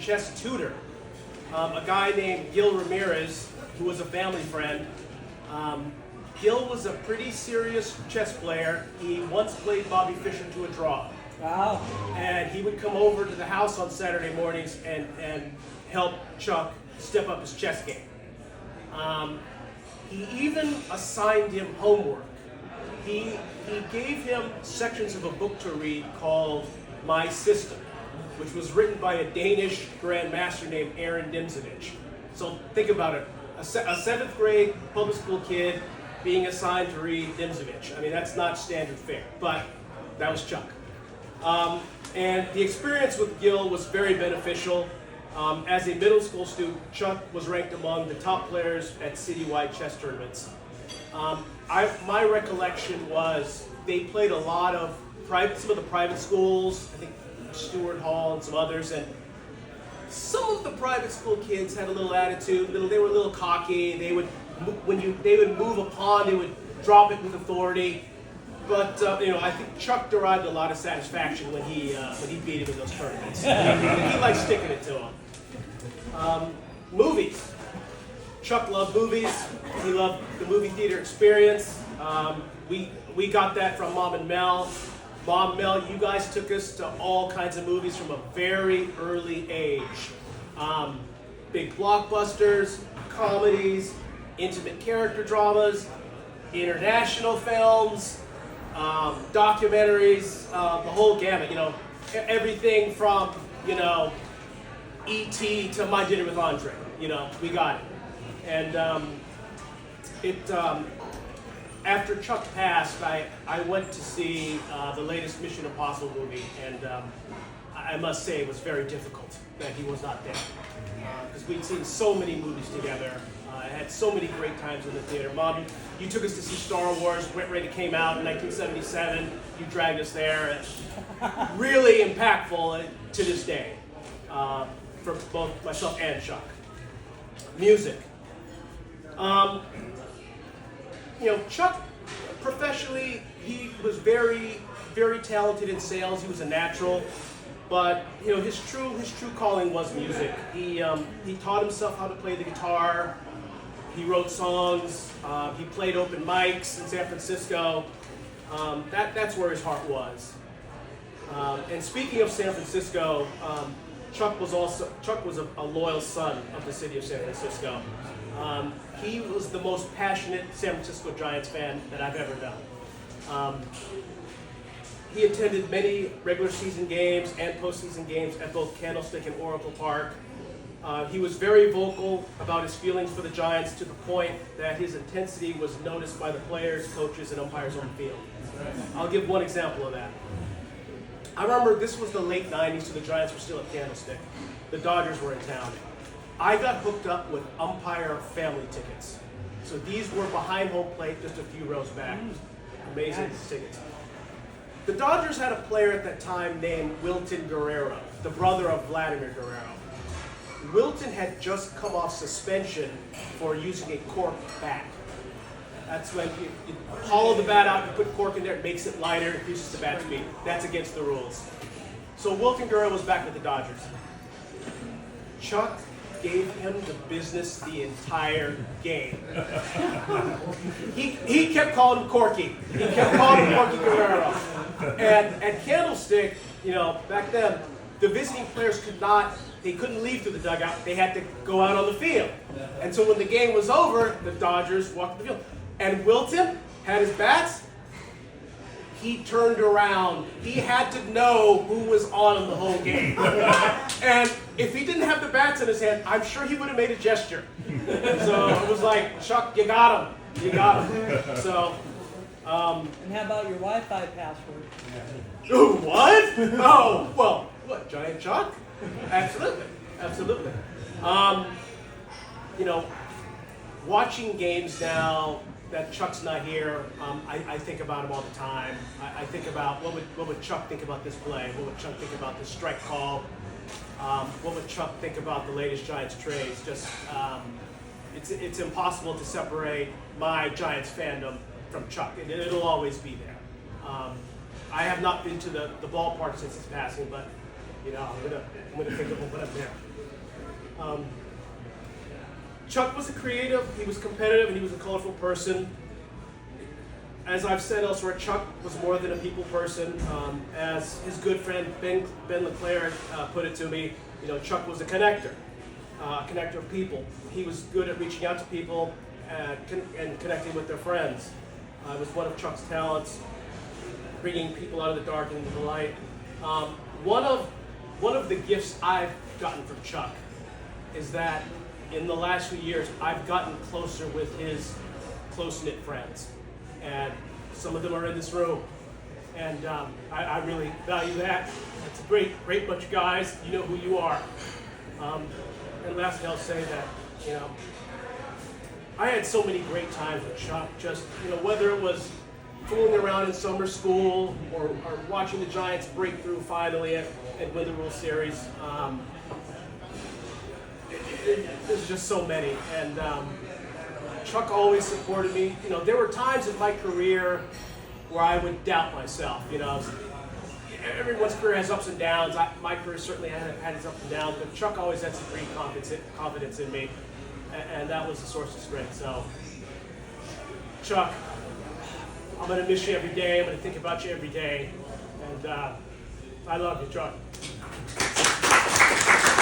chess tutor, a guy named Gil Ramirez, who was a family friend. Gil was a pretty serious chess player. He once played Bobby Fischer to a draw. Wow. And he would come over to the house on Saturday mornings and help Chuck step up his chess game. He even assigned him homework. He gave him sections of a book to read called My System, which was written by a Danish grandmaster named Aaron Dimzovich. So think about it, a 7th grade public school kid being assigned to read Dimzovich. I mean, that's not standard fare, but that was Chuck. And the experience with Gil was very beneficial. As a middle school student, Chuck was ranked among the top players at citywide chess tournaments. My recollection was they played a lot of some of the private schools, I think Stewart Hall and some others, and some of the private school kids had a little attitude. They were a little cocky. They would move a pawn, they would drop it with authority. But I think Chuck derived a lot of satisfaction when he beat him in those tournaments. He liked sticking it to him. Movies. Chuck loved movies. He loved the movie theater experience. We got that from Mom and Mel. Mom, Mel, you guys took us to all kinds of movies from a very early age. Big blockbusters, comedies, intimate character dramas, international films, documentaries, the whole gamut. Everything from E.T. to My Dinner with Andre. We got it. And after Chuck passed, I went to see the latest Mission Impossible movie, and I must say it was very difficult that he was not there. Because we'd seen so many movies together. I had so many great times in the theater. Mom, you took us to see Star Wars when it came out in 1977. You dragged us there. And really impactful to this day for both myself and Chuck. Music. Chuck, professionally, he was very, very talented in sales. He was a natural, but his true calling was music. He taught himself how to play the guitar. He wrote songs. He played open mics in San Francisco. That's where his heart was. And speaking of San Francisco, Chuck was a loyal son of the city of San Francisco. He was the most passionate San Francisco Giants fan that I've ever known. He attended many regular season games and postseason games at both Candlestick and Oracle Park. He was very vocal about his feelings for the Giants to the point that his intensity was noticed by the players, coaches, and umpires on the field. I'll give one example of that. I remember this was the late 90s, so the Giants were still at Candlestick. The Dodgers were in town. I got hooked up with umpire family tickets. So these were behind home plate, just a few rows back. Amazing tickets. The Dodgers had a player at that time named Wilton Guerrero, the brother of Vladimir Guerrero. Wilton had just come off suspension for using a cork bat. That's when you hollow the bat out, you put cork in there, it makes it lighter, increases the bat speed. That's against the rules. So Wilton Guerrero was back with the Dodgers. Chuck gave him the business the entire game. He kept calling him Corky. He kept calling him Corky Guerrero. And at Candlestick, back then, the visiting players couldn't leave through the dugout. They had to go out on the field. And so when the game was over, the Dodgers walked the field. And Wilton had his bats. He turned around. He had to know who was on him the whole game. And if he didn't have the bats in his hand, I'm sure he would have made a gesture. So it was like, Chuck, you got him. You got him. So. And how about your Wi-Fi password? Ooh, what? Oh, well, what, Giant Chuck? Absolutely. Absolutely. Watching games now that Chuck's not here, I think about him all the time. I think about what would Chuck think about this play? What would Chuck think about this strike call? What would Chuck think about the latest Giants trades? Just it's impossible to separate my Giants fandom from Chuck. It'll always be there. I have not been to the ballpark since his passing, but I'm gonna think of him when I'm there. Um, Chuck was a creative, he was competitive, and he was a colorful person. As I've said elsewhere, Chuck was more than a people person. As his good friend Ben LeClaire put it to me, Chuck was a connector of people. He was good at reaching out to people and connecting with their friends. It was one of Chuck's talents, bringing people out of the dark into the light. One of the gifts I've gotten from Chuck is that in the last few years, I've gotten closer with his close-knit friends. And some of them are in this room. And I really value that. It's a great bunch of guys. You know who you are. And lastly, I'll say that, I had so many great times with Chuck. Just, whether it was fooling around in summer school or watching the Giants break through finally and win the World Series. There's just so many. And Chuck always supported me. There were times in my career where I would doubt myself. Everyone's career has ups and downs. My career certainly had its ups and downs, but Chuck always had some great confidence in me, and that was a source of strength. So, Chuck, I'm going to miss you every day. I'm going to think about you every day, and I love you, Chuck.